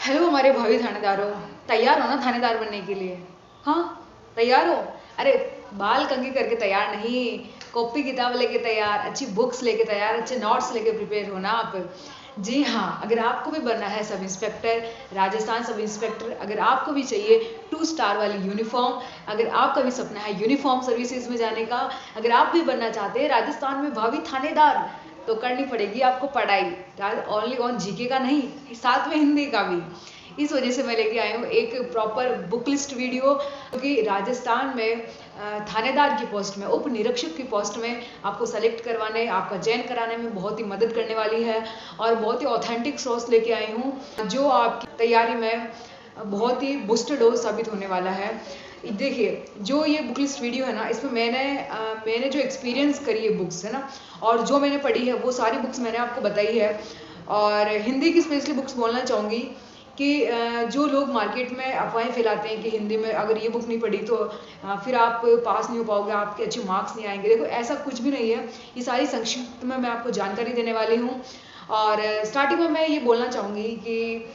Hello हमारे भावी थानेदारों, तैयार हो ना थानेदार बनने के लिए? हाँ, तैयार हो? अरे बाल कंघी करके तैयार नहीं, कॉपी किताब लेके तैयार, अच्छी बुक्स लेके तैयार, अच्छे नोट्स लेके प्रिपेयर हो ना आप। जी हाँ, अगर आपको भी बनना है sub inspector, Rajasthan sub inspector, अगर आपको भी चाहिए 2 स्टार वाली यूनिफॉर्म, अगर आपका भी सपना है यूनिफॉर्म सर्विसेज में जाने का, अगर आप भी बनना चाहते हैं राजस्थान में भावी थानेदार, तो करनी पड़ेगी आपको पढ़ाई, ओनली ऑन जीके का नहीं, साथ में हिंदी का भी। इस वजह से मैं लेके आई हूँ एक प्रॉपर बुक लिस्ट वीडियो, क्योंकि राजस्थान में थानेदार की पोस्ट में, उप निरीक्षक की पोस्ट में आपको सेलेक्ट करवाने, आपका चयन कराने में बहुत ही मदद करने वाली है। और बहुत ही ऑथेंटिक सोर्स लेके आई हूँ जो आपकी तैयारी में बहुत ही बूस्टर डोज साबित होने वाला है। देखिए, जो ये बुक लिस्ट वीडियो है ना, इसमें मैंने जो एक्सपीरियंस करी है बुक्स, है ना, और जो मैंने पढ़ी है वो सारी बुक्स मैंने आपको बताई है। और हिंदी की स्पेशली बुक्स बोलना चाहूँगी कि जो लोग मार्केट में अफवाहें फैलाते हैं कि हिंदी में अगर ये बुक नहीं पढ़ी तो फिर आप पास नहीं हो पाओगे, आपके अच्छे मार्क्स नहीं आएंगे, देखो ऐसा कुछ भी नहीं है। ये सारी संक्षिप्त में मैं आपको जानकारी देने वाली हूँ। और स्टार्टिंग में मैं ये बोलना चाहूँगी कि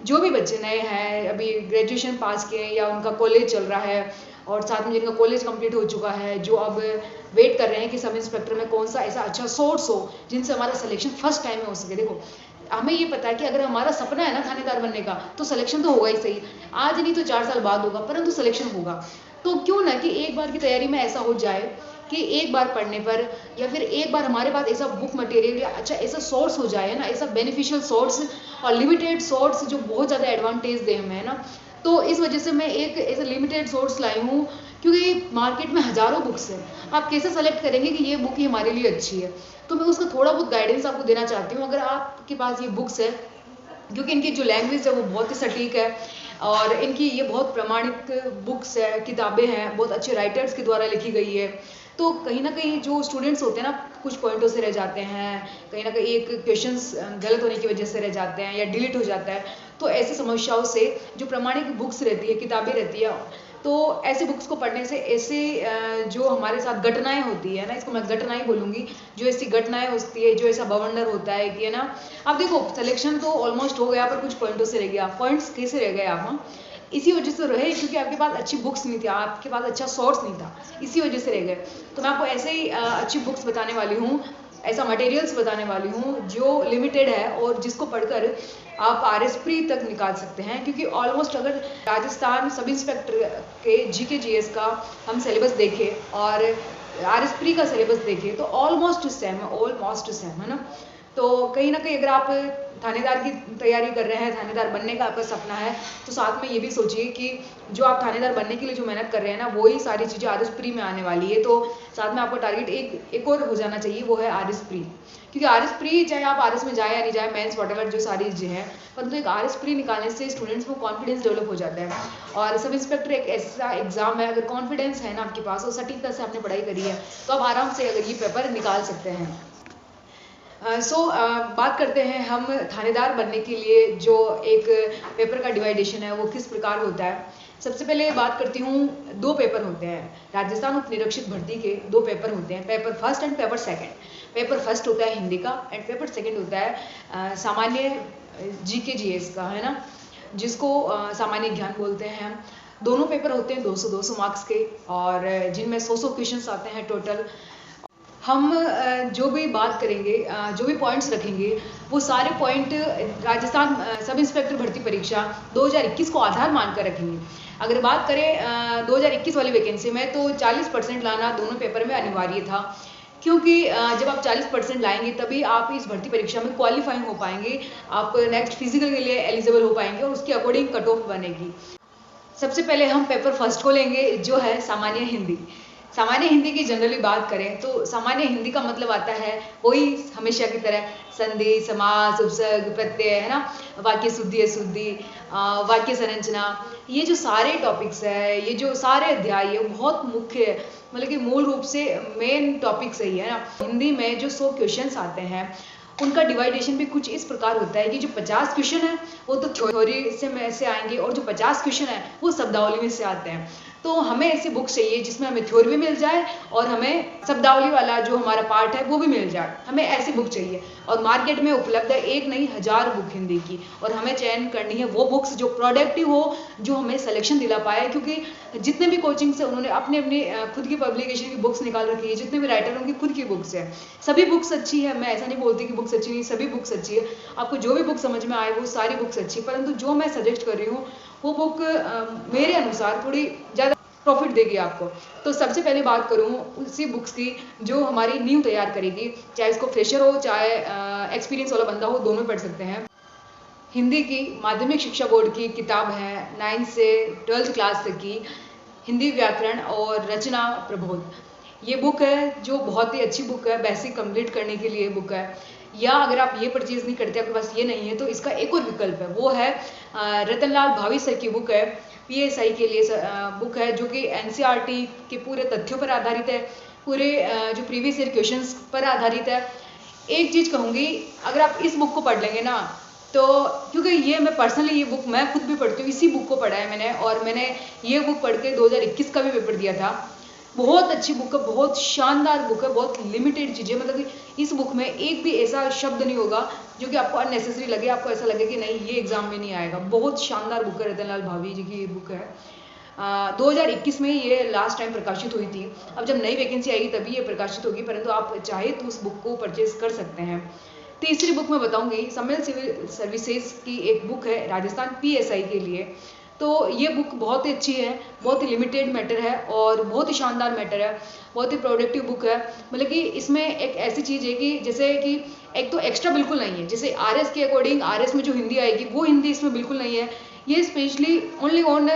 जो भी बच्चे नए हैं, अभी ग्रेजुएशन पास किए हैं या उनका कॉलेज चल रहा है, और साथ में जिनका कॉलेज कंप्लीट हो चुका है, जो अब वेट कर रहे हैं कि सब इंस्पेक्टर में कौन सा ऐसा अच्छा सोर्स हो जिनसे हमारा सिलेक्शन फर्स्ट टाइम में हो सके। देखो, हमें ये पता है कि अगर हमारा सपना है ना थानेदार बनने का, तो सिलेक्शन तो होगा ही सही, आज नहीं तो 4 साल बाद होगा, परंतु सिलेक्शन होगा। तो क्यों ना कि एक बार की तैयारी में ऐसा हो जाए कि एक बार पढ़ने पर, या फिर एक बार हमारे पास ऐसा बुक मटेरियल या अच्छा ऐसा सोर्स हो जाए ना, ऐसा बेनिफिशियल सोर्स और लिमिटेड सोर्स जो बहुत ज़्यादा एडवांटेज दे हमें, है ना। तो इस वजह से मैं एक ऐसा लिमिटेड सोर्स लाई हूँ, क्योंकि मार्केट में हज़ारों बुक्स हैं, आप कैसे सेलेक्ट करेंगे कि ये बुक ही हमारे लिए अच्छी है। तो मैं उसका थोड़ा बहुत गाइडेंस आपको देना चाहती हूँ। अगर आपके पास ये बुक्स है, क्योंकि इनकी जो लैंग्वेज है वो बहुत ही सटीक है, और इनकी ये बहुत प्रमाणित बुक्स है, किताबें हैं, बहुत अच्छे राइटर्स के द्वारा लिखी गई है। तो कहीं ना कहीं जो स्टूडेंट्स होते हैं ना, कुछ पॉइंटों से रह जाते हैं, कहीं ना कहीं एक क्वेश्चंस गलत होने की वजह से रह जाते हैं या डिलीट हो जाता है। तो ऐसी समस्याओं से जो प्रमाणित बुक्स रहती है, किताबें रहती है, तो ऐसे बुक्स को पढ़ने से ऐसे जो हमारे साथ घटनाएं होती है ना, इसको मैं घटनाएं बोलूँगी, जो ऐसी घटनाएं होती है, जो ऐसा बवंडर होता है कि, है ना। अब देखो, सिलेक्शन तो ऑलमोस्ट हो गया, पर कुछ पॉइंटों से रह गया। पॉइंट्स कैसे रह गए आप? हाँ, इसी वजह से रहे क्योंकि आपके पास अच्छी बुक्स नहीं थी, आपके पास अच्छा सोर्स नहीं था, इसी वजह से रह गए। तो मैं आपको ऐसे ही अच्छी बुक्स बताने वाली हूँ, ऐसा मटेरियल्स बताने वाली हूँ जो लिमिटेड है और जिसको पढ़कर आप आरएसप्री तक निकाल सकते हैं। क्योंकि ऑलमोस्ट अगर राजस्थान सब इंस्पेक्टर के जीके जीएस का हम सिलेबस देखें और आरएसप्री का सिलेबस देखें तो ऑलमोस्ट सेम है ना। तो कहीं ना कहीं अगर आप थानेदार की तैयारी कर रहे हैं, थानेदार बनने का आपका सपना है, तो साथ में ये भी सोचिए कि जो आप थानेदार बनने के लिए जो मेहनत कर रहे हैं ना, वही सारी चीज़ें आरएस प्री में आने वाली है। तो साथ में आपको टारगेट एक और हो जाना चाहिए, वो है आरएस प्री। क्योंकि आरएस प्री, चाहे आप आरएस में जाए या नहीं जाए, मेंस वॉटेवर जो सारी चीज़ें हैं, परंतु एक आरएस प्री निकालने से स्टूडेंट्स में कॉन्फिडेंस डेवलप हो जाता है। और सब इंस्पेक्टर एक ऐसा एग्जाम है, अगर कॉन्फिडेंस है ना आपके पास और सटीकता से आपने पढ़ाई करी है, तो आप आराम से अगर ये पेपर निकाल सकते हैं। बात करते हैं हम थानेदार बनने के लिए जो एक पेपर का डिवाइडेशन है वो किस प्रकार होता है। सबसे पहले बात करती हूँ, 2 पेपर होते हैं राजस्थान उप निरीक्षक भर्ती के। 2 पेपर होते हैं, paper first and paper second. Paper first होता है हिंदी का एंड पेपर सेकंड होता है सामान्य जीके जीएस का, है ना, जिसको सामान्य ज्ञान बोलते हैं। दोनों पेपर होते हैं 200 मार्क्स के, और जिनमें 100 क्वेश्चन आते हैं टोटल। हम जो भी बात करेंगे, जो भी पॉइंट्स रखेंगे, वो सारे पॉइंट राजस्थान सब इंस्पेक्टर भर्ती परीक्षा 2021 को आधार मानकर रखेंगे। अगर बात करें 2021 वाली वैकेंसी में, तो 40% लाना दोनों पेपर में अनिवार्य था। क्योंकि जब आप 40% लाएंगे तभी आप इस भर्ती परीक्षा में क्वालिफाइंग हो पाएंगे, आप नेक्स्ट फिजिकल के लिए एलिजिबल हो पाएंगे, और उसके अकॉर्डिंग कट ऑफ बनेगी। सबसे पहले हम पेपर फर्स्ट को लेंगे, जो है सामान्य हिंदी। सामान्य हिंदी की जनरली बात करें तो सामान्य हिंदी का मतलब आता है वही हमेशा की तरह संधि, समास, उपसर्ग, प्रत्यय, है ना, वाक्य शुद्धि अशुद्धि, वाक्य संरचना, ये जो सारे टॉपिक्स है, ये जो सारे अध्याय है, वो बहुत मुख्य है, मतलब कि मूल रूप से मेन टॉपिक्स है ना। हिंदी में जो 100 क्वेश्चंस आते हैं उनका डिवाइडेशन भी कुछ इस प्रकार होता है कि जो 50 क्वेश्चन है वो तो थ्योरी से आएंगे, और जो 50 क्वेश्चन है वो शब्दावली में से आते हैं। तो हमें ऐसी बुक चाहिए जिसमें हमें थ्योरी भी मिल जाए और हमें शब्दावली वाला जो हमारा पार्ट है वो भी मिल जाए, हमें ऐसी बुक चाहिए। और मार्केट में उपलब्ध है एक नहीं 1000 बुक हिंदी की, और हमें चयन करनी है वो बुक्स जो प्रोडक्टिव हो, जो हमें सिलेक्शन दिला पाए। क्योंकि जितने भी कोचिंग से उन्होंने अपने अपने खुद की पब्लिकेशन की बुक्स निकाल रखी है, जितने भी राइटर उनकी खुद की बुक्स है, सभी बुक्स अच्छी है। मैं ऐसा नहीं बोलती कि बुक्स अच्छी नहीं, सभी बुक्स अच्छी है। आपको जो भी बुक समझ में आए वो सारी बुक्स अच्छी, परंतु जो मैं सजेस्ट कर रही हूँ वो बुक मेरे अनुसार थोड़ी ज़्यादा प्रॉफिट देगी आपको। तो सबसे पहले बात करूँ उसी बुक्स की जो हमारी नींव तैयार करेगी, चाहे इसको फ्रेशर हो चाहे एक्सपीरियंस वाला बंदा हो, दोनों पढ़ सकते हैं। हिंदी की माध्यमिक शिक्षा बोर्ड की किताब है 9 से 12th क्लास तक की हिंदी व्याकरण और रचना प्रबोध। ये बुक है जो बहुत ही अच्छी बुक है, बेसिक कंप्लीट करने के लिए बुक है। या अगर आप ये परचेज नहीं करते, आपके पास ये नहीं है, तो इसका एक और विकल्प है, वो है रतनलाल भावी सर की बुक है, PSI के लिए बुक है, जो कि NCERT के पूरे तथ्यों पर आधारित है, पूरे जो प्रीवियस ईयर क्वेश्चंस पर आधारित है। एक चीज़ कहूँगी, अगर आप इस बुक को पढ़ लेंगे ना, तो क्योंकि ये मैं पर्सनली ये बुक मैं खुद भी पढ़ती हूँ, इसी बुक को पढ़ा है मैंने, और मैंने ये बुक पढ़ के 2021 का भी पेपर दिया था। बहुत अच्छी बुक है, बहुत शानदार बुक है, बहुत लिमिटेड चीज़ें, मतलब कि इस बुक में एक भी ऐसा शब्द नहीं होगा जो कि आपको अननेसेसरी लगे, आपको ऐसा लगे कि नहीं ये एग्जाम में नहीं आएगा। बहुत शानदार बुक है, रतनलाल भावी जी की ये बुक है। 2021 में ये लास्ट टाइम प्रकाशित हुई थी। अब जब नई वैकेंसी आएगी तभी ये प्रकाशित होगी, परंतु आप चाहे तो उस बुक को परचेज कर सकते हैं। तीसरी बुक मैं बताऊंगी सम्मेलन सिविल सर्विसेज की एक बुक है राजस्थान PSI के लिए। तो ये बुक बहुत ही अच्छी है, बहुत ही लिमिटेड मैटर है और बहुत ही शानदार मैटर है, बहुत ही प्रोडक्टिव बुक है। मतलब कि इसमें एक ऐसी चीज़ है कि जैसे कि एक तो एक्स्ट्रा बिल्कुल नहीं है, जैसे RS के अकॉर्डिंग RS में जो हिंदी आएगी वो हिंदी इसमें बिल्कुल नहीं है। ये specially only on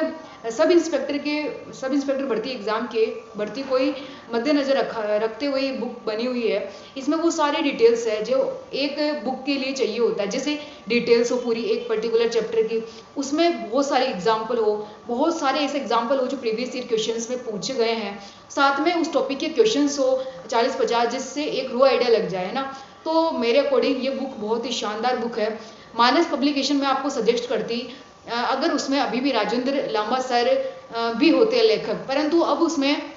sub inspector भर्ती एग्जाम के भर्ती कोई मद्देनजर रखते हुए ये बुक बनी हुई है। इसमें वो सारी डिटेल्स है जो एक बुक के लिए चाहिए होता है, जैसे डिटेल्स हो पूरी एक पर्टिकुलर चैप्टर की, उसमें बहुत सारे एग्जाम्पल हो, बहुत सारे ऐसे एग्जाम्पल हो जो प्रीवियस ईयर क्वेश्चंस में पूछे गए हैं, साथ में उस टॉपिक के क्वेश्चंस हो 40-50, जिससे एक रो आइडिया लग जाए ना। तो मेरे अकॉर्डिंग ये बुक बहुत ही शानदार बुक है। मानस पब्लिकेशन में आपको सजेस्ट करती, अगर उसमें अभी भी राजेंद्र लांबा सर भी होते हैं लेखक, परंतु अब उसमें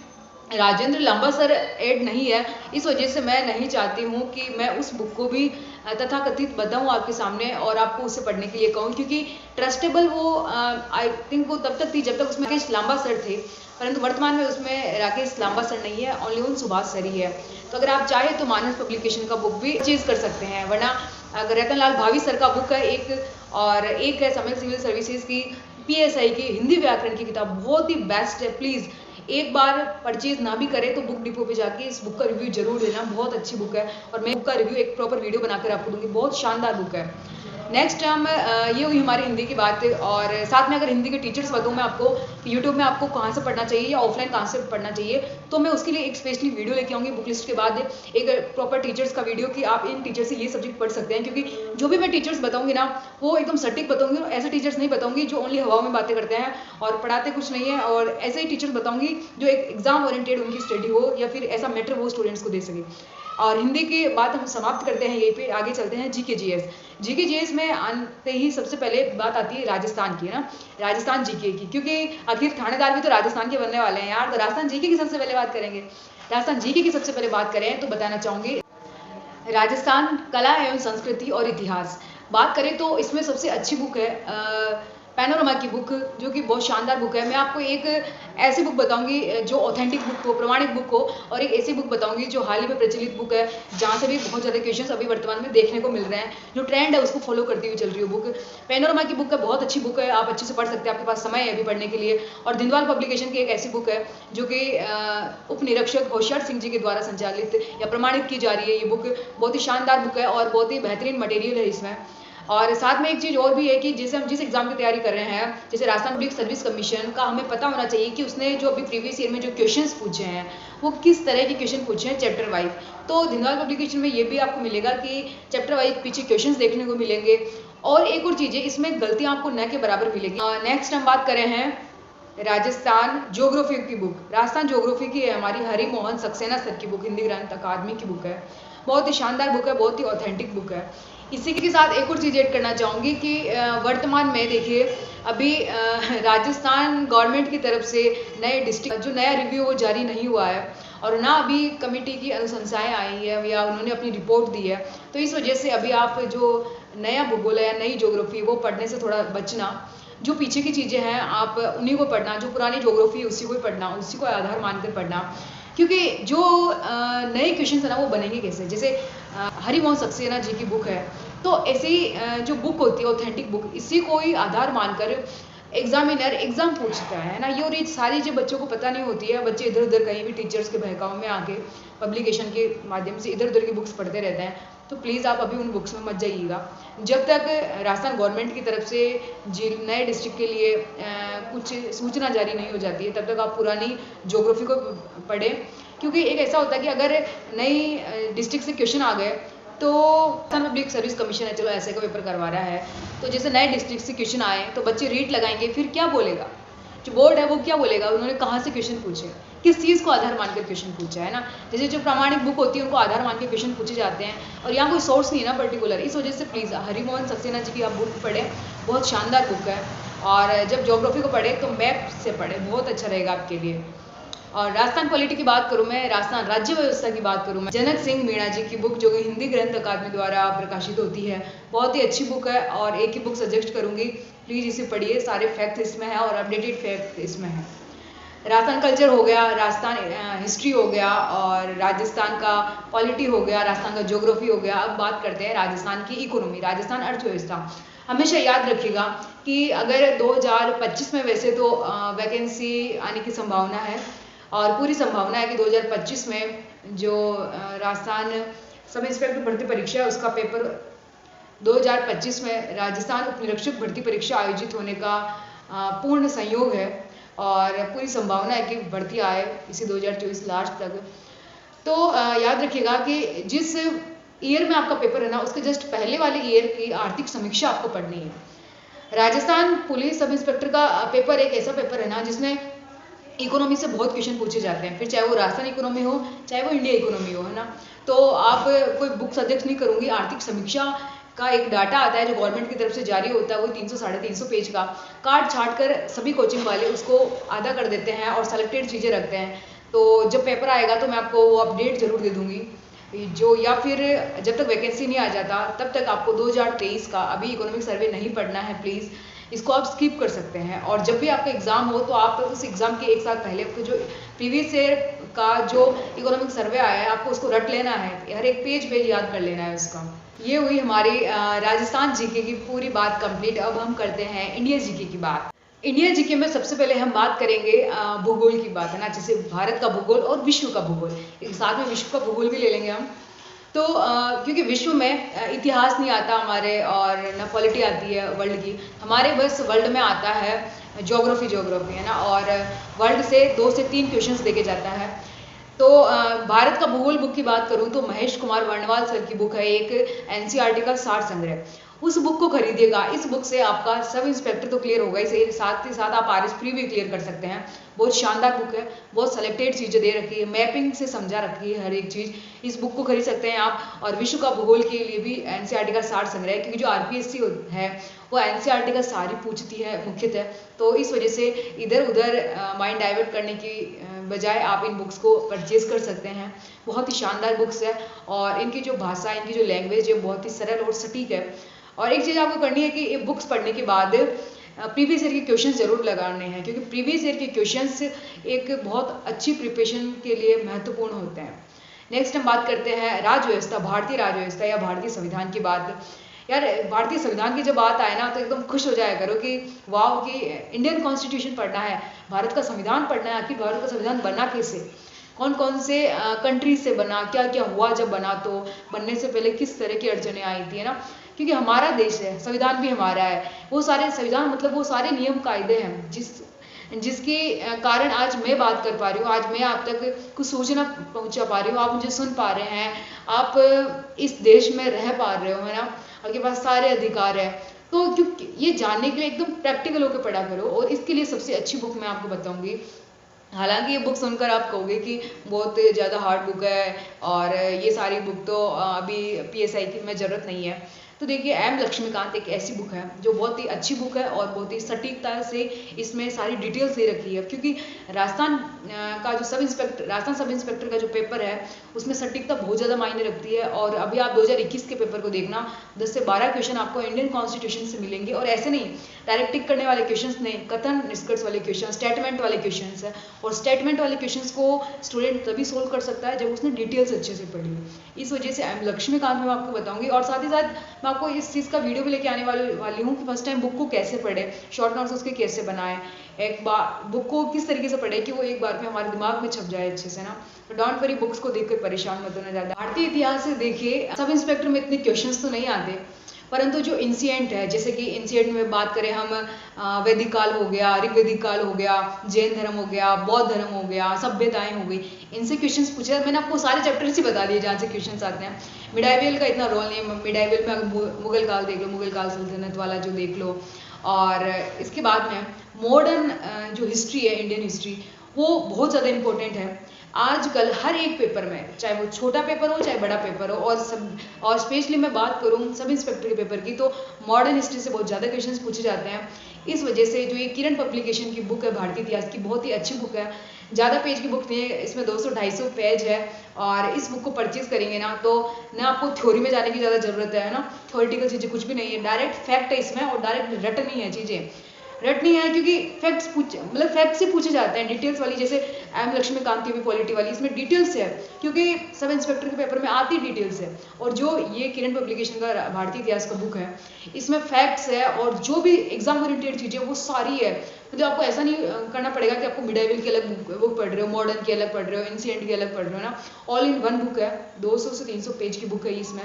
राजेंद्र लांबा सर ऐड नहीं है, इस वजह से मैं नहीं चाहती हूँ कि मैं उस बुक को भी तथाकथित बताऊँ आपके सामने और आपको उसे पढ़ने के लिए कहूँ, क्योंकि ट्रस्टेबल वो आई थिंक वो तब तक थी जब तक उसमें राकेश लांबा सर थे, परंतु वर्तमान में उसमें राकेश लांबा सर नहीं है, ओनली उन सुभाष सर ही है। तो अगर आप चाहे तो मानस पब्लिकेशन का बुक भी परचेज कर सकते हैं, वरना अगर रतनलाल भावी सर का बुक है एक, और एक है सम्मेलन सिविल सर्विसेज की PSI की हिंदी व्याकरण की किताब, बहुत ही बेस्ट है। प्लीज़ एक बार परचेज ना भी करें तो बुक डिपो पे जाके इस बुक का रिव्यू जरूर लेना, बहुत अच्छी बुक है, और मैं बुक का रिव्यू एक प्रॉपर वीडियो बनाकर आपको दूंगी, बहुत शानदार बुक है। नेक्स्ट हम ये हुई हमारी हिंदी की बात, और साथ में अगर हिंदी के टीचर्स बताऊँ मैं आपको यूट्यूब में आपको कहाँ से पढ़ना चाहिए या ऑफलाइन कहाँ से पढ़ना चाहिए, तो मैं उसके लिए एक स्पेशली वीडियो लेके आऊँगी बुक लिस्ट के बाद, एक प्रॉपर टीचर्स का वीडियो कि आप इन टीचर से ये सब्जेक्ट पढ़ सकते हैं। क्योंकि जो भी मैं टीचर्स बताऊँगी ना वो एकदम सटीक बताऊँगी, ऐसे टीचर्स नहीं बताऊँगी जो ओनली हवा में बातें करते हैं और पढ़ाते कुछ नहीं है, और ऐसे ही टीचर्स बताऊँगी जो एक एग्जाम ओरिएंटेड उनकी स्टडी हो या फिर ऐसा मैटर वो स्टूडेंट्स को दे सके। और हिंदी की बात हम समाप्त करते हैं यहीं पे, आगे चलते हैं GK GS में आते ही सबसे पहले बात आती है राजस्थान की, ना राजस्थान GK की, क्योंकि आखिर थानेदार भी तो राजस्थान के बनने वाले हैं यार, तो राजस्थान GK की सबसे पहले बात करेंगे। राजस्थान GK की सबसे पहले बात करें तो बताना चाहूँगी राजस्थान कला एवं संस्कृति और इतिहास। बात करें तो इसमें सबसे अच्छी बुक है पैनोरमा की बुक, जो कि बहुत शानदार बुक है। मैं आपको एक ऐसी बुक बताऊंगी जो ऑथेंटिक बुक हो, प्रमाणिक बुक हो, और एक ऐसी बुक बताऊंगी जो हाल ही में प्रचलित बुक है, जहाँ से भी बहुत ज़्यादा क्वेश्चंस अभी वर्तमान में देखने को मिल रहे हैं, जो ट्रेंड है उसको फॉलो करती हुई चल रही है बुक। पैनोरमा की बुक है, बहुत अच्छी बुक है, आप अच्छे से पढ़ सकते हैं, आपके पास समय है अभी पढ़ने के लिए। और दिनवाल पब्लिकेशन की एक ऐसी बुक है जो कि उप निरीक्षक होशियार सिंह जी के द्वारा संचालित या प्रमाणित की जा रही है। ये बुक बहुत ही शानदार बुक है और बहुत ही बेहतरीन मटेरियल है इसमें। और साथ में एक चीज़ और भी है कि जैसे हम जिस एग्जाम की तैयारी कर रहे हैं, जैसे राजस्थान पब्लिक सर्विस कमीशन का, हमें पता होना चाहिए कि उसने जो अभी प्रीवियस ईयर में जो क्वेश्चंस पूछे हैं वो किस तरह के क्वेश्चन पूछे हैं चैप्टर वाइज। तो दिनवाल पब्लिकेशन में ये भी आपको मिलेगा कि चैप्टर वाइज पीछे क्वेश्चंस देखने को मिलेंगे। और एक और चीज़ है, इसमें गलतियाँ आपको न के बराबर मिलेगी। नेक्स्ट हम बात करें हैं राजस्थान ज्योग्राफी की बुक। राजस्थान ज्योग्राफी की है हमारी हरि मोहन सक्सेना सर की बुक, हिंदी ग्रंथ अकादमी की बुक है। बहुत ही शानदार बुक है, बहुत ही ऑथेंटिक बुक है। इसी के साथ एक और चीज़ ऐड करना चाहूँगी कि वर्तमान में देखिए अभी राजस्थान गवर्नमेंट की तरफ से नए डिस्ट्रिक्ट जो नया रिव्यू वो जारी नहीं हुआ है और ना अभी कमेटी की अनुशंसाएं आई है या उन्होंने अपनी रिपोर्ट दी है। तो इस वजह से अभी आप जो नया भूगोल है या नई ज्योग्राफी वो पढ़ने से थोड़ा बचना। जो पीछे की चीज़ें हैं आप उन्हीं को पढ़ना, जो पुरानी ज्योग्राफी है उसी को ही पढ़ना, उसी को आधार मानकर पढ़ना। क्योंकि जो नए क्वेश्चन है ना वो बनेंगे कैसे, जैसे हरिवंश सक्सेना जी की बुक है, तो ऐसी जो बुक होती है ऑथेंटिक बुक, इसी को ही आधार मानकर एग्जामिनर एग्जाम पूछता है ना। ये और ये सारी चीज़ बच्चों को पता नहीं होती है, बच्चे इधर उधर कहीं भी टीचर्स के बहकाव में आके पब्लिकेशन के माध्यम से इधर उधर की बुक्स पढ़ते रहते हैं। तो प्लीज़ आप अभी उन बुक्स में मत जाइएगा जब तक राजस्थान गवर्नमेंट की तरफ से नए डिस्ट्रिक्ट के लिए कुछ सूचना जारी नहीं हो जाती है, तब तक आप पुरानी ज्योग्राफी को पढ़ें। क्योंकि एक ऐसा होता है कि अगर नई डिस्ट्रिक्ट से क्वेश्चन आ गए तो पब्लिक सर्विस कमीशन है, चलो ऐसे का पेपर करवा रहा है, तो जैसे नए डिस्ट्रिक्ट से क्वेश्चन आए तो बच्चे रीड लगाएंगे, फिर क्या बोलेगा जो बोर्ड है वो क्या बोलेगा, उन्होंने कहाँ से क्वेश्चन पूछे, किस चीज़ को आधार मानकर क्वेश्चन पूछा है ना। जैसे जो प्रामाणिक बुक होती है उनको आधार मान के क्वेश्चन पूछे जाते हैं और यहाँ कोई सोर्स नहीं है ना पर्टिकुलर। इस वजह से प्लीज़ हरिमोहन सक्सेना जी की आप बुक पढ़ें, बहुत शानदार बुक है। और जब ज्योग्राफी को पढ़े तो मैप से पढ़े, बहुत अच्छा रहेगा आपके लिए। और राजस्थान पॉलिटी की बात करूं मैं, राजस्थान राज्य व्यवस्था की बात करूं मैं, जनक सिंह मीणा जी की बुक जो कि हिंदी ग्रंथ अकादमी द्वारा प्रकाशित होती है, बहुत ही अच्छी बुक है और एक ही बुक सजेस्ट करूंगी, प्लीज़ इसे पढ़िए। सारे फैक्ट इसमें है और अपडेटेड फैक्ट इसमें है। राजस्थान कल्चर हो गया, राजस्थान हिस्ट्री हो गया और राजस्थान का पॉलिटी हो गया, राजस्थान का ज्योग्राफी हो गया। अब बात करते हैं राजस्थान की इकोनॉमी, राजस्थान अर्थव्यवस्था। हमेशा याद रखिएगा कि अगर 2025 में वैसे तो वैकेंसी आने की संभावना है और पूरी संभावना है कि 2025 में जो राजस्थान सब इंस्पेक्टर भर्ती परीक्षा है उसका पेपर 2025 में राजस्थान उप निरीक्षक भर्ती परीक्षा आयोजित होने का पूर्ण संयोग है और पूरी संभावना है कि भर्ती आए इसी 2024 लास्ट तक। तो याद रखिएगा कि जिस ईयर में आपका पेपर है ना उसके जस्ट पहले वाले ईयर की आर्थिक समीक्षा आपको पढ़नी है। राजस्थान पुलिस सब इंस्पेक्टर का पेपर एक ऐसा पेपर है ना जिसमें इकोनॉमी से बहुत क्वेश्चन पूछे जाते हैं, फिर चाहे वो राजस्थान इकोनॉमी हो चाहे वो इंडिया इकोनॉमी हो, है ना। तो आप कोई बुक सजेस्ट नहीं करूंगी, आर्थिक समीक्षा का एक डाटा आता है जो गवर्नमेंट की तरफ से जारी होता है, वो 300 साढ़े 300 पेज का काट छाट कर सभी कोचिंग वाले उसको आधा कर देते हैं और सेलेक्टेड चीज़ें रखते हैं। तो जब पेपर आएगा तो मैं आपको वो अपडेट जरूर दे दूंगी जो, या फिर जब तक वैकेंसी नहीं आ जाता तब तक आपको 2023 का अभी इकोनॉमिक सर्वे नहीं पढ़ना है, प्लीज़ इसको आप स्किप कर सकते हैं। और जब भी आपका एग्जाम हो तो आप उस एग्जाम के एक साल पहले आपको जो प्रीवियस ईयर का जो इकोनॉमिक सर्वे आया है आपको उसको रट लेना है, हर एक पेज याद कर लेना है उसका। ये हुई हमारी राजस्थान जीके की पूरी बात कंप्लीट। अब हम करते हैं इंडिया जीके की बात। इंडिया जीके में सबसे पहले हम बात करेंगे भूगोल की बात, है ना, जैसे भारत का भूगोल और विश्व का भूगोल, एक साथ में विश्व का भूगोल भी ले लेंगे हम। तो क्योंकि विश्व में इतिहास नहीं आता हमारे और न पॉलिटी आती है वर्ल्ड की, हमारे बस वर्ल्ड में आता है ज्योग्राफी है ना, और वर्ल्ड से 2 से 3 क्वेश्चंस देके जाता है। तो भारत का भूगोल बुक की बात करूं तो महेश कुमार वर्णवाल सर की बुक है एक एनसीईआरटी का सार संग्रह, उस बुक को खरीदिएगा। इस बुक से आपका सब इंस्पेक्टर तो क्लियर होगा ही, साथ ही साथ आप आरएस प्री भी क्लियर कर सकते हैं। बहुत शानदार बुक है, बहुत सेलेक्टेड चीज़ें दे रखी है, मैपिंग से समझा रखी है हर एक चीज़। इस बुक को खरीद सकते हैं आप। और विश्व का भूगोल के लिए भी एनसीईआरटी का सार संग्रह, क्योंकि जो आरपीएससी है वो एनसीईआरटी का सार ही पूछती है मुख्यतः, तो इस वजह से इधर उधर माइंड डाइवर्ट करने की बजाय आप इन बुक्स को परचेज कर सकते हैं। बहुत ही शानदार बुक्स है और इनकी जो भाषा, इनकी जो लैंग्वेज है बहुत ही सरल और सटीक है। और एक चीज़ आपको करनी है कि ये बुक्स पढ़ने के बाद प्रीवियस ईयर के क्वेश्चंस जरूर लगाने हैं, क्योंकि प्रीवियस ईयर के क्वेश्चंस एक बहुत अच्छी प्रिपरेशन के लिए महत्वपूर्ण होते हैं। नेक्स्ट हम बात करते हैं राज्य व्यवस्था, भारतीय राज्य व्यवस्था या भारतीय संविधान की बात। यार भारतीय संविधान की जब बात आए ना तो एकदम खुश हो जाया करो कि वाह कि इंडियन कॉन्स्टिट्यूशन पढ़ना है, भारत का संविधान पढ़ना है। आखिर भारत का संविधान बना कैसे, कौन कौन से कंट्री से बना, क्या क्या हुआ जब बना, तो बनने से पहले किस तरह की अड़चने आई थी, है ना। क्योंकि हमारा देश है, संविधान भी हमारा है, वो सारे संविधान मतलब वो सारे नियम कायदे हैं जिसके कारण आज मैं बात कर पा रही हूँ, आज मैं आप तक कुछ सूचना पहुँचा पा रही हूँ, आप मुझे सुन पा रहे हैं, आप इस देश में रह पा रहे हो, है ना, आपके पास सारे अधिकार है। तो क्योंकि ये जानने के लिए एकदम प्रैक्टिकल होकर पढ़ा करो। और इसके लिए सबसे अच्छी बुक मैं आपको बताऊंगी हालांकि ये बुक सुनकर आप कहोगे कि बहुत ज़्यादा हार्ड बुक है और ये सारी बुक तो अभी पीएसआई की में ज़रूरत नहीं है। तो देखिए एम लक्ष्मीकांत एक ऐसी बुक है जो बहुत ही अच्छी बुक है और बहुत ही सटीकता से इसमें सारी डिटेल्स दे रखी है, क्योंकि राजस्थान का जो राजस्थान सब इंस्पेक्टर का जो पेपर है उसमें सटीकता बहुत ज़्यादा मायने रखती है। और अभी आप 2021 के पेपर को देखना, 10 से 12 क्वेश्चन आपको इंडियन कॉन्स्टिट्यूशन से मिलेंगे, और ऐसे नहीं डायरेक्ट टिक करने वाले क्वेश्चन नहीं, कथन निष्कर्ष वाले क्वेश्चन, स्टेटमेंट वाले क्वेश्चन है। और स्टेटमेंट वाले क्वेश्चंस को स्टूडेंट तभी सोल्व कर सकता है जब उसने डिटेल्स अच्छे से पढ़ी हो। इस वजह से एम लक्ष्मीकांत में आपको बताऊंगी, और साथ ही साथ मैं आपको इस चीज़ का वीडियो भी लेके आने वाली हूँ कि फर्स्ट टाइम बुक को कैसे पढ़े, शॉर्ट नोट्स उसके कैसे बनाए, एक बार बुक को किस तरीके से पढ़े कि वो एक बार में हमारे दिमाग में छप जाए अच्छे से ना। तो डोंट वरी, बुक्स को देखकर परेशान मत होना ज़्यादा। भारतीय इतिहास से देखिए सब इंस्पेक्टर में इतने क्वेश्चंस तो नहीं आते, परंतु जो इंसिडेंट है, जैसे कि इंसिडेंट में बात करें हम, वैदिक काल हो गया, ऋग्वेदिक काल हो गया, जैन धर्म हो गया, बौद्ध धर्म हो गया, सभ्यताएं हो गई, इनसे क्वेश्चंस पूछे। मैंने आपको सारे चैप्टर्स ही बता दिए जहाँ से क्वेश्चंस आते हैं। मिडाइवल का इतना रोल नहीं है, मिडाइवल में मुगल काल देख लो, मुगल काल सल्तनत वाला जो देख लो। और इसके बाद में मॉडर्न जो हिस्ट्री है, इंडियन हिस्ट्री, वो बहुत ज़्यादा इंपॉर्टेंट है। आजकल हर एक पेपर में, चाहे वो छोटा पेपर हो चाहे बड़ा पेपर हो, और स्पेशली मैं बात करूँ सब इंस्पेक्टर के पेपर की, तो मॉडर्न हिस्ट्री से बहुत ज़्यादा क्वेश्चंस पूछे जाते हैं। इस वजह से जो ये किरण पब्लिकेशन की बुक है भारतीय इतिहास की, बहुत ही अच्छी बुक है। ज़्यादा पेज की बुक नहीं है, इसमें 200-250 पेज है। और इस बुक को परचेज करेंगे ना तो ना आपको थ्योरी में जाने की ज़्यादा ज़रूरत है ना, थ्योरेटिकल चीज़ें कुछ भी नहीं है, डायरेक्ट फैक्ट है इसमें, और डायरेक्ट रटनी है चीज़ें, रटनी है, क्योंकि फैक्ट से पूछे जाते हैं, डिटेल्स वाली, जैसे एम लक्ष्मीकांत की पॉलिटी वाली, इसमें डिटेल्स है, क्योंकि सब इंस्पेक्टर के पेपर में आती डिटेल्स है। और जो ये किरण पब्लिकेशन का भारतीय इतिहास का बुक है, इसमें फैक्ट्स है, और जो भी एग्जाम ओरिएंटेड चीज़ें वो सारी है। मतलब आपको ऐसा नहीं करना पड़ेगा कि आपको मिडाइवल की अलग बुक पढ़ रहे हो, मॉडर्न की अलग पढ़ रहे हो, इंसिडेंट की अलग पढ़ रहे हो ना, ऑल इन वन बुक है। 200 से 300 पेज की बुक है इसमें।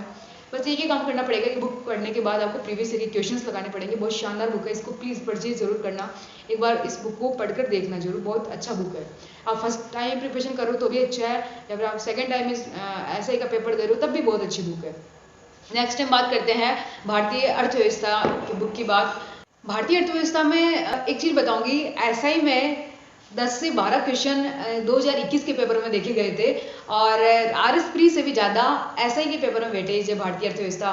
बस एक ही काम करना पड़ेगा कि बुक पढ़ने के बाद आपको प्रीवियस ईयर के क्वेश्चंस लगाने पड़ेंगे। बहुत शानदार बुक है, इसको प्लीज़ परचेज जरूर करना, एक बार इस बुक को पढ़कर देखना जरूर, बहुत अच्छा बुक है। आप फर्स्ट टाइम प्रिपरेशन करो तो भी अच्छा है, या फिर आप सेकंड टाइम ऐसा ही का पेपर दे रहे हो तब भी बहुत अच्छी बुक है। नेक्स्ट टाइम बात करते हैं भारतीय अर्थव्यवस्था की बुक की बात। भारतीय अर्थव्यवस्था में एक चीज़ बताऊंगी, एसआई में 10 से 12 क्वेश्चन 2021 के पेपर में देखे गए थे, और आरएस प्री से भी ज़्यादा एसआई के पेपर में वेटेज है भारतीय अर्थव्यवस्था।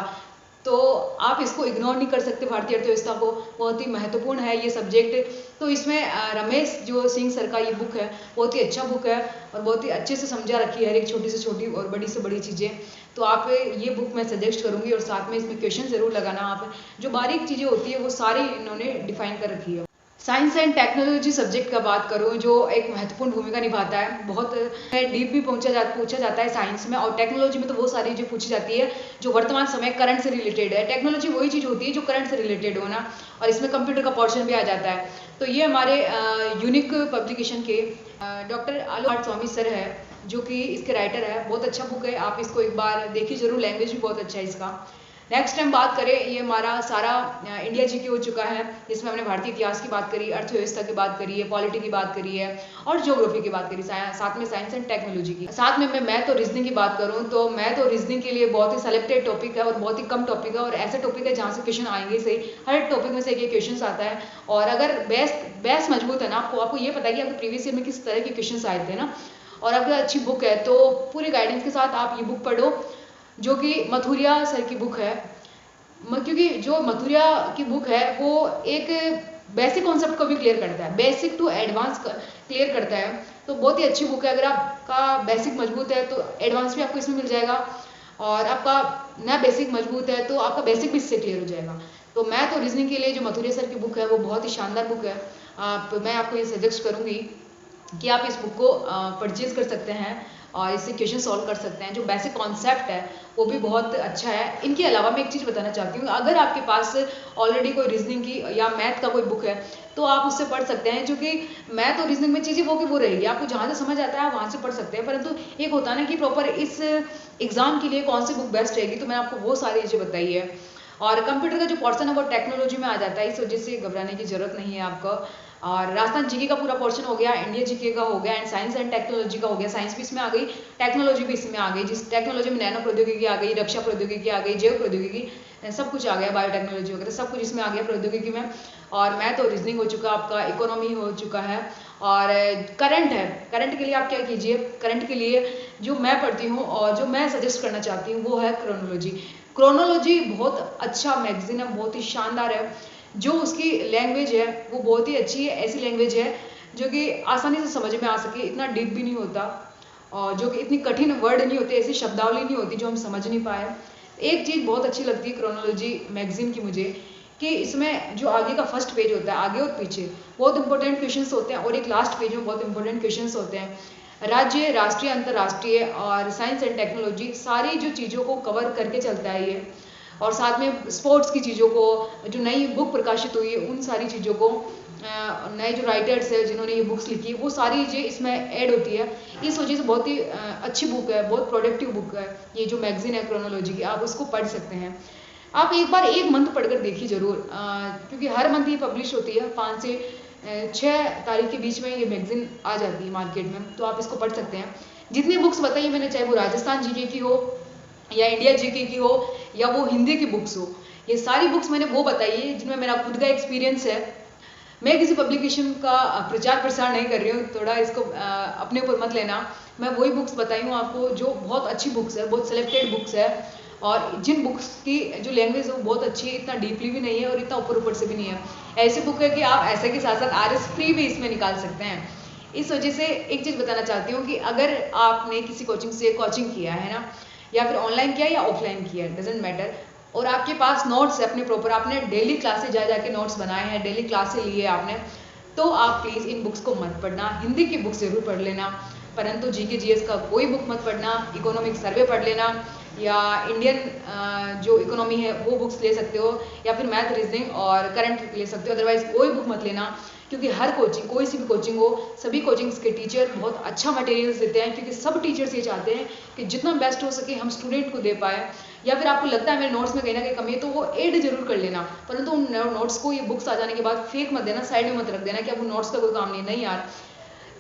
तो आप इसको इग्नोर नहीं कर सकते, भारतीय अर्थव्यवस्था को, बहुत ही महत्वपूर्ण है ये सब्जेक्ट। तो इसमें रमेश जो सिंह सर का ये बुक है, बहुत ही अच्छा बुक है, और बहुत ही अच्छे से समझा रखी है हर एक छोटी से छोटी और बड़ी से बड़ी चीज़ें। तो आप ये बुक मैं सजेस्ट करूँगी, और साथ में इसमें क्वेश्चन ज़रूर लगाना। आप जो बारीक चीज़ें होती है वो सारी इन्होंने डिफाइन कर रखी है। साइंस एंड टेक्नोलॉजी सब्जेक्ट का बात करूँ, जो एक महत्वपूर्ण भूमिका निभाता है, बहुत डीप भी पूछा जाता है साइंस में, और टेक्नोलॉजी में तो बहुत सारी चीज़ें पूछी जाती है जो वर्तमान समय करंट से रिलेटेड है। टेक्नोलॉजी वही चीज़ होती है जो करंट से रिलेटेड हो ना, और इसमें कंप्यूटर का पोर्शन भी आ जाता है। तो ये हमारे यूनिक पब्लिकेशन के डॉक्टर आलोक स्वामी सर है, जो कि इसके राइटर है। बहुत अच्छा बुक है, आप इसको एक बार देखिए जरूर, लैंग्वेज भी बहुत अच्छा है इसका। नेक्स्ट टाइम बात करें, ये हमारा सारा इंडिया जीके हो चुका है, जिसमें हमने भारतीय इतिहास की बात करी, अर्थव्यवस्था की बात करी है, पॉलिटी की बात करी है, और ज्योग्राफी की बात करी, साथ में साइंस एंड टेक्नोलॉजी की। साथ में मैं मैथ और रीजनिंग की बात करूँ तो मैथ और रीजनिंग के लिए बहुत ही सेलेक्टेड टॉपिक है, और बहुत ही कम टॉपिक है, और ऐसे टॉपिक है जहाँ से क्वेश्चन आएंगे सही, हर टॉपिक में से एक क्वेश्चन आता है। और अगर बेस मजबूत है ना, आपको ये पता है कि आपके प्रीवियस ईयर में किस तरह के क्वेश्चन आए थे ना, और अगर अच्छी बुक है तो पूरे गाइडेंस के साथ आप ये बुक पढ़ो, जो कि मथुरिया सर की बुक है। क्योंकि जो मथुरिया की बुक है वो एक बेसिक कॉन्सेप्ट को भी क्लियर करता है, बेसिक टू एडवांस क्लियर करता है। तो बहुत ही अच्छी बुक है, अगर आपका बेसिक मजबूत है तो एडवांस भी आपको इसमें मिल जाएगा, और आपका नया बेसिक मजबूत है तो आपका बेसिक भी इससे क्लियर हो जाएगा। तो मैथ और रीजनिंग के लिए जो मथुरिया सर की बुक है वो बहुत ही शानदार बुक है। मैं आपको ये सजेस्ट करूँगी कि आप इस बुक को परचेज कर सकते हैं, और इससे क्वेश्चन सॉल्व कर सकते हैं। जो बेसिक कॉन्सेप्ट है वो भी बहुत अच्छा है। इनके अलावा मैं एक चीज़ बताना चाहती हूँ, अगर आपके पास ऑलरेडी कोई रीजनिंग की या मैथ का कोई बुक है तो आप उससे पढ़ सकते हैं, क्योंकि मैथ और रीजनिंग में चीज़ें वो की वो रहेगी, आपको जहाँ से समझ आता है वहाँ से पढ़ सकते हैं। परंतु एक होता है ना कि प्रॉपर इस एग्जाम के लिए कौन सी बुक बेस्ट रहेगी, तो मैंने आपको वो सारी चीज़ें बताई है। और कंप्यूटर का जो पोर्शन है वो टेक्नोलॉजी में आ जाता है, इस वजह से घबराने की जरूरत नहीं है आपको। और राजस्थान जीके का पूरा पोर्शन हो गया, इंडिया जीके का हो गया, एंड साइंस एंड टेक्नोलॉजी का हो गया। साइंस भी इसमें आ गई, टेक्नोलॉजी भी इसमें आ गई, जिस टेक्नोलॉजी में नैनो प्रौद्योगिकी आ गई, रक्षा प्रौद्योगिकी आ गई, जैव प्रौद्योगिकी, सब कुछ आ गया, बायोटेक्नोलॉजी वगैरह सब कुछ इसमें आ गया प्रौद्योगिकी में। और मैं तो रीजनिंग हो चुका, आपका इकोनॉमी हो चुका है, और करंट है। करंट के लिए आप क्या कीजिए, करंट के लिए जो मैं पढ़ती हूँ और जो मैं सजेस्ट करना चाहती हूँ वो है क्रोनोलॉजी। क्रोनोलॉजी बहुत अच्छा मैगजीन है, बहुत ही शानदार है। जो उसकी लैंग्वेज है वो बहुत ही अच्छी है, ऐसी लैंग्वेज है जो कि आसानी से समझ में आ सके, इतना डीप भी नहीं होता, और जो कि इतनी कठिन वर्ड नहीं होते, ऐसी शब्दावली नहीं होती जो हम समझ नहीं पाए। एक चीज़ बहुत अच्छी लगती है क्रोनोलॉजी मैगजीन की मुझे, कि इसमें जो आगे का फर्स्ट पेज होता है, आगे और पीछे बहुत इंपॉर्टेंट क्वेश्चंस होते हैं, और एक लास्ट पेज में बहुत इंपॉर्टेंट क्वेश्चंस होते हैं। राज्य, राष्ट्रीय, अंतर्राष्ट्रीय और साइंस एंड टेक्नोलॉजी सारी जो चीज़ों को कवर करके चलता है ये, और साथ में स्पोर्ट्स की चीज़ों को, जो नई बुक प्रकाशित हुई है उन सारी चीज़ों को, नए जो राइटर्स है जिन्होंने ये बुक्स लिखी वो सारी चीज़ें इसमें ऐड होती है। इस वजह से बहुत ही अच्छी बुक है, बहुत प्रोडक्टिव बुक है ये जो मैगजीन है क्रोनोलॉजी की, आप उसको पढ़ सकते हैं। आप एक बार एक मंथ पढ़कर देखिए ज़रूर, क्योंकि हर मंथ ये पब्लिश होती है, 5 से 6 तारीख के बीच में ये मैगजीन आ जाती है मार्केट में, तो आप इसको पढ़ सकते हैं। जितनी बुक्स बताई मैंने, चाहे वो राजस्थान जीके की हो या इंडिया जीके की हो या वो हिंदी की बुक्स हो, ये सारी बुक्स मैंने वो बताई है जिनमें मेरा खुद का एक्सपीरियंस है। मैं किसी पब्लिकेशन का प्रचार प्रसार नहीं कर रही हूँ, थोड़ा इसको अपने ऊपर मत लेना। मैं वही बुक्स बताई हूँ आपको जो बहुत अच्छी बुक्स है, बहुत सिलेक्टेड बुक्स है, और जिन बुक्स की जो लैंग्वेज है वो बहुत अच्छी है, इतना डीपली भी नहीं है और इतना ऊपर ऊपर से भी नहीं है। ऐसी बुक है कि आप ऐसे के साथ साथ RS फ्री भी इसमें निकाल सकते हैं। इस वजह से एक चीज़ बताना चाहती हूँ कि अगर आपने किसी कोचिंग से कोचिंग किया है ना, या फिर ऑनलाइन किया या ऑफलाइन किया, डजेंट मैटर, और आपके पास नोट्स है अपने प्रॉपर, आपने डेली क्लासेस जा जाके नोट्स बनाए हैं, डेली क्लासेस लिए आपने, तो आप प्लीज़ इन बुक्स को मत पढ़ना। हिंदी की बुक्स जरूर पढ़ लेना, परंतु GK GS का कोई बुक मत पढ़ना। इकोनॉमिक सर्वे पढ़ लेना, या इंडियन जो इकोनॉमी है वो बुक्स ले सकते हो, या फिर मैथ, रीजनिंग और करंट ले सकते हो, अदरवाइज कोई बुक मत लेना। क्योंकि हर कोचिंग, कोई सी भी कोचिंग हो, सभी कोचिंग्स के टीचर बहुत अच्छा मटेरियल्स देते हैं, क्योंकि सब टीचर्स ये चाहते हैं कि जितना बेस्ट हो सके हम स्टूडेंट को दे पाए। या फिर आपको लगता है मेरे नोट्स में कहीं ना कहीं कमी है, तो वो ऐड जरूर कर लेना, परंतु उन नोट्स को ये बुक्स आ जाने के बाद फेंक मत देना, साइड में मत रख देना कि अब वो नोट्स का कोई काम नहीं यार।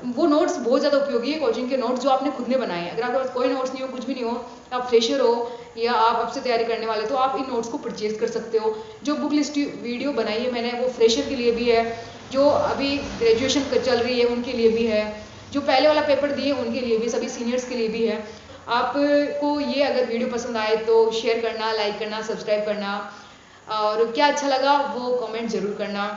वो नोट्स बहुत ज़्यादा उपयोगी है, कोचिंग के नोट्स जो आपने खुद ने बनाए हैं। अगर आपके पास कोई नोट्स नहीं हो, कुछ भी नहीं हो, आप फ्रेशर हो या आप अब से तैयारी करने वाले, तो आप इन नोट्स को परचेज कर सकते हो। जो बुक लिस्ट वीडियो बनाई है मैंने वो फ्रेशर के लिए भी है, जो अभी ग्रेजुएशन चल रही है उनके लिए भी है, जो पहले वाला पेपर दिए उनके लिए भी, सभी सीनियर्स के लिए भी है। आपको ये अगर वीडियो पसंद आए तो शेयर करना, लाइक करना, सब्सक्राइब करना, और क्या अच्छा लगा वो कमेंट जरूर करना।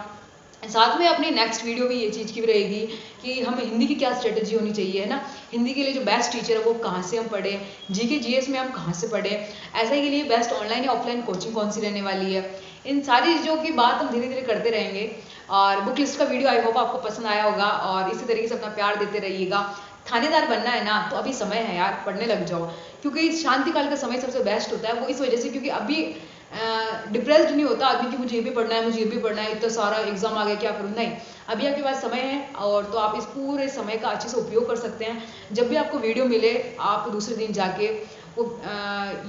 साथ में अपनी नेक्स्ट वीडियो भी ये चीज़ की भी रहेगी कि हमें हिंदी की क्या स्ट्रेटजी होनी चाहिए, है ना। हिंदी के लिए जो बेस्ट टीचर है वो कहाँ से हम पढ़ें, GK GS में हम कहाँ से पढ़ें, ऐसे के लिए बेस्ट ऑनलाइन या ऑफलाइन कोचिंग कौन सी रहने वाली है, इन सारी चीज़ों की बात हम धीरे धीरे करते रहेंगे। और बुक लिस्ट का वीडियो आई होप आपको पसंद आया होगा, और इसी तरीके से अपना प्यार देते रहिएगा। थानेदार बनना है ना, तो अभी समय है यार, पढ़ने लग जाओ, क्योंकि शांति काल का समय सबसे बेस्ट होता है। वो इस वजह से क्योंकि अभी डिप्रेस्ड नहीं होता आदमी कि मुझे ये भी पढ़ना है, मुझे ये भी पढ़ना है, इतना सारा एग्जाम आ गया, क्या करूँ। नहीं, अभी आपके पास समय है, और तो आप इस पूरे समय का अच्छे से उपयोग कर सकते हैं। जब भी आपको वीडियो मिले आप दूसरे दिन जाके वो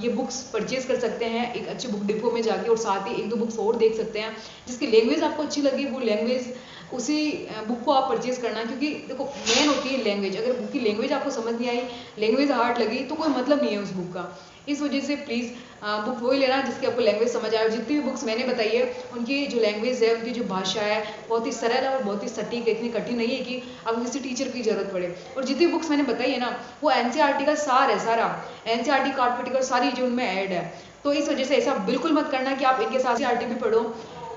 ये बुक्स परचेज कर सकते हैं एक अच्छे बुक डिपो में जाके, और साथ ही 1-2 बुक्स और देख सकते हैं जिसकी लैंग्वेज आपको अच्छी लगी, वो लैंग्वेज उसी बुक को आप परचेज करना। क्योंकि देखो मेन होती है लैंग्वेज, अगर बुक की लैंग्वेज आपको समझ नहीं आई, लैंग्वेज हार्ड लगी, तो कोई मतलब नहीं है उस बुक का। इस वजह से प्लीज़ बुक वही लेना जिसकी आपको लैंग्वेज समझ आए। और जितनी भी बुक्स मैंने बताई है उनकी जो लैंग्वेज है, उनकी जो भाषा है बहुत ही सरल है और बहुत ही सटीक है, इतनी कठिन नहीं है कि आपको किसी टीचर की जरूरत पड़े। और जितनी बुक्स मैंने बताई है ना वो NCERT का सार है, सारा NCERT का आर्टिकल सारी जो उनमें ऐड है। तो इस वजह से ऐसा बिल्कुल मत करना कि आप इनके साथ NCERT भी पढ़ो।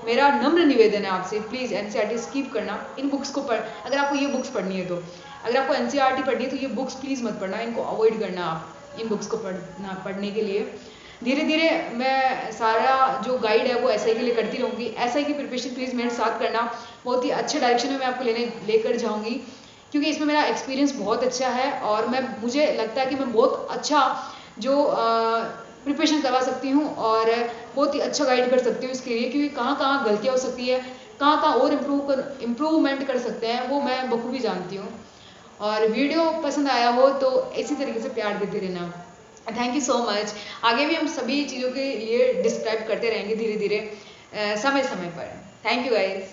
मेरा नम्र निवेदन है आपसे, प्लीज़ NCERT स्किप करना, इन बुक्स को पढ़, अगर आपको ये बुक्स पढ़नी है तो। अगर आपको NCERT पढ़नी है तो ये बुक्स प्लीज़ मत पढ़ना, इनको अवॉइड करना आप इन बुक्स को पढ़ने के लिए। धीरे धीरे मैं सारा जो गाइड है वो SI के लिए करती रहूँगी। SI की प्रिपरेशन प्लीज़ मेरे साथ करना, बहुत ही अच्छे डायरेक्शन में मैं आपको लेकर जाऊँगी, क्योंकि इसमें मेरा एक्सपीरियंस बहुत अच्छा है, और मुझे लगता है कि मैं बहुत अच्छा जो प्रिपरेशन करवा सकती हूँ, और बहुत ही अच्छा गाइड कर सकती हूँ इसके लिए, क्योंकि कहाँ कहाँ गलतियाँ हो सकती है, कहाँ कहाँ और इम्प्रूवमेंट कर सकते हैं, वो मैं बखूबी जानती हूँ। और वीडियो पसंद आया हो तो इसी तरीके से प्यार देते रहना। Thank you so much. आगे भी हम सभी चीज़ों के लिए डिस्क्राइब करते रहेंगे धीरे धीरे समय समय पर। Thank you guys.